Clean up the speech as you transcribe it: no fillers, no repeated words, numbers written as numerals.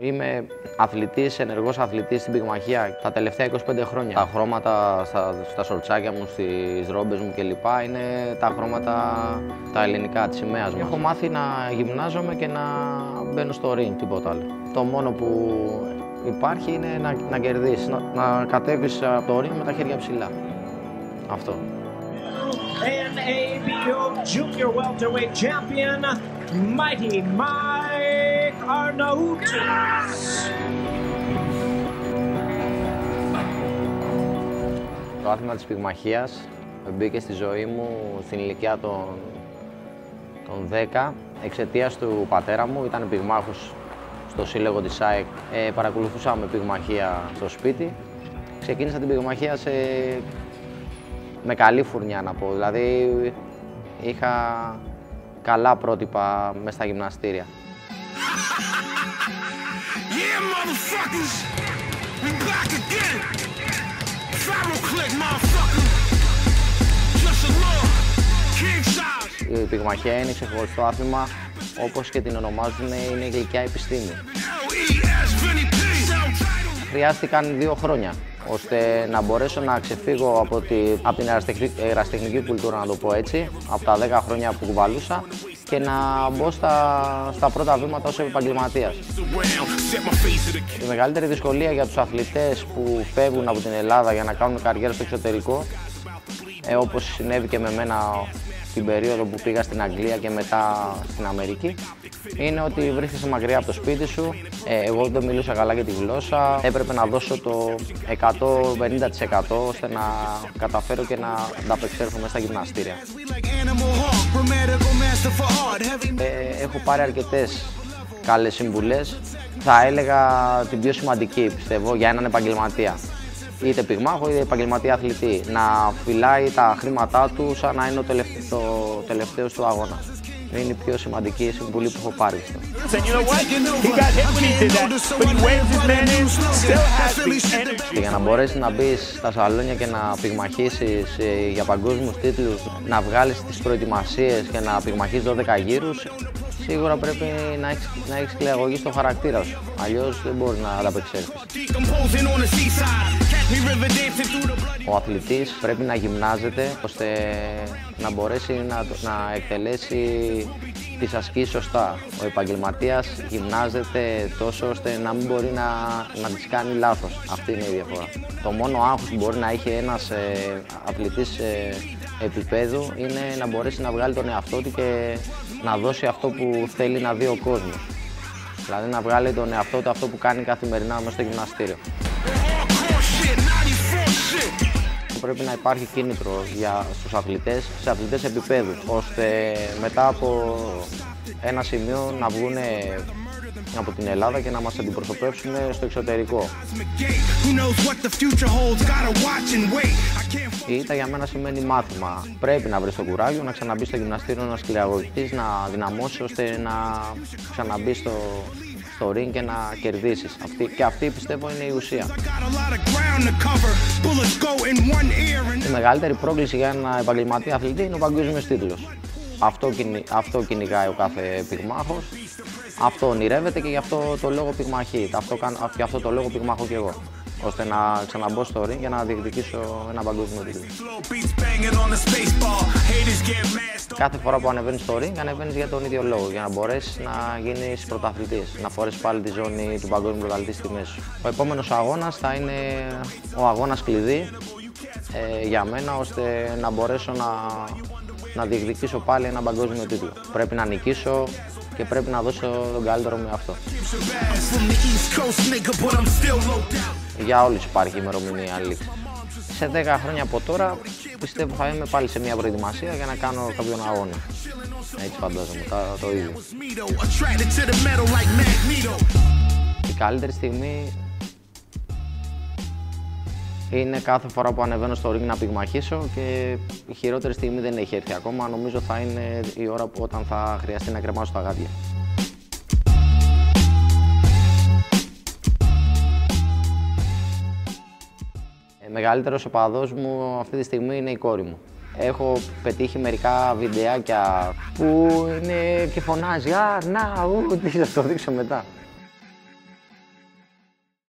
Είμαι αθλητής, ενεργός αθλητής στην πυγμαχία τα τελευταία 25 χρόνια. Τα χρώματα στα σορτσάκια μου, στις ρόμπες μου κλπ. Είναι τα χρώματα τα ελληνικά της σημαίας μου. Έχω μάθει να γυμνάζομαι και να μπαίνω στο ring, τίποτα άλλο. Το μόνο που υπάρχει είναι να κερδίσεις, να κατέβεις από το ring με τα χέρια ψηλά. Αυτό. NABO Junior Welterweight Champion, Mighty Mike Arnautis. Το άθλημα της πυγμαχίας μπήκε στη ζωή μου στην ηλικία των 10 εξαιτίας του πατέρα μου. Ήταν πυγμάχος στο σύλλογο της ΑΕΚ. Παρακολουθούσαμε πυγμαχία στο σπίτι. Ξεκίνησα την πυγμαχία με καλή φουρνιά, να πω. Δηλαδή είχα καλά πρότυπα μέσα στα γυμναστήρια. Η πυγμαχία είναι ξεχωριστό άθλημα, όπως και την ονομάζουν, είναι η γλυκιά επιστήμη. Χρειάστηκαν 2 χρόνια ώστε να μπορέσω να ξεφύγω από την ερασιτεχνική κουλτούρα, να το πω έτσι, από τα 10 χρόνια που κουβαλούσα και να μπω στα πρώτα βήματα ως επαγγελματίας. Η μεγαλύτερη δυσκολία για τους αθλητές που φεύγουν από την Ελλάδα για να κάνουν καριέρα στο εξωτερικό, όπως συνέβη και με μένα την περίοδο που πήγα στην Αγγλία και μετά στην Αμερική, είναι ότι βρίσκεσαι μακριά από το σπίτι σου. Εγώ δεν μιλούσα καλά για τη γλώσσα. Έπρεπε να δώσω το 150% ώστε να καταφέρω και να ανταπεξέλθω μέσα στα γυμναστήρια. Έχω πάρει αρκετές καλές συμβουλές. Θα έλεγα την πιο σημαντική, πιστεύω, για έναν επαγγελματία, είτε πυγμάχο είτε επαγγελματία αθλητή, να φυλάει τα χρήματά του σαν να είναι ο τελευταίος του αγώνα. Είναι η πιο σημαντική συμβουλή που έχω πάρει. Και για να μπορέσεις να μπεις στα σαλόνια και να πυγμαχίσεις για παγκόσμιους τίτλους, να βγάλεις τις προετοιμασίες και να πυγμαχίσεις 12 γύρους, σίγουρα πρέπει να έχεις κληραγωγή στο χαρακτήρα σου. Αλλιώς δεν μπορείς να ανταπεξέλθεις. Ο αθλητής πρέπει να γυμνάζεται ώστε να μπορέσει να εκτελέσει τις ασκήσεις σωστά. Ο επαγγελματίας γυμνάζεται τόσο ώστε να μην μπορεί να τις κάνει λάθος. Αυτή είναι η διαφορά. Το μόνο άγχος που μπορεί να έχει ένας αθλητής επίπεδου είναι να μπορέσει να βγάλει τον εαυτό του και να δώσει αυτό που θέλει να δει ο κόσμος. Δηλαδή να βγάλει τον εαυτό του αυτό που κάνει καθημερινά μέσα στο γυμναστήριο. Πρέπει να υπάρχει κίνητρο στους αθλητές, σε αθλητές επίπεδου, ώστε μετά από ένα σημείο να βγουν από την Ελλάδα και να μας αντιπροσωπεύσουν στο εξωτερικό. Η ήττα για μένα σημαίνει μάθημα. Πρέπει να βρεις το κουράγιο, να ξαναμπείς στο γυμναστήριο, να σκληραγωγηθείς, να δυναμώσεις ώστε να ξαναμπείς στο ring και να κερδίσεις. Και αυτή πιστεύω είναι η ουσία. Η μεγαλύτερη πρόκληση για ένα επαγγελματία αθλητή είναι ο παγκόσμιος τίτλος. Αυτό κυνηγάει ο κάθε πυγμάχος, αυτό ονειρεύεται και γι' αυτό το λόγο πυγμαχεί. Γι' αυτό το λόγο πυγμαχώ και εγώ, ώστε να ξαναμπώ στο ring για να διεκδικήσω ένα παγκόσμιο τίτλο. Κάθε φορά που ανεβαίνεις στο ring, ανεβαίνεις για τον ίδιο λόγο, για να μπορέσεις να γίνεις πρωταθλητής, να φορέσεις πάλι τη ζώνη του παγκόσμιου πρωταθλητή στη μέση σου. Ο επόμενος αγώνας θα είναι ο αγώνας κλειδί για μένα, ώστε να μπορέσω να διεκδικήσω πάλι ένα παγκόσμιο τίτλο. Πρέπει να νικήσω και πρέπει να δώσω τον καλύτερο μου εαυτό. Για όλους υπάρχει ημερομηνία λήξη. Σε 10 χρόνια από τώρα πιστεύω θα είμαι πάλι σε μια προετοιμασία για να κάνω κάποιον αγώνα. Έτσι φαντάζομαι, το ίδιο. Η καλύτερη στιγμή είναι κάθε φορά που ανεβαίνω στο ring να πυγμαχίσω και η χειρότερη στιγμή δεν έχει έρθει ακόμα. Νομίζω θα είναι η ώρα όταν θα χρειαστεί να κρεμάσω τα γάντια. Μεγαλύτερος οπαδός μου αυτή τη στιγμή είναι η κόρη μου. Έχω πετύχει μερικά βιντεάκια που είναι και φωνάζει «Α, να, τι θα το δείξω μετά».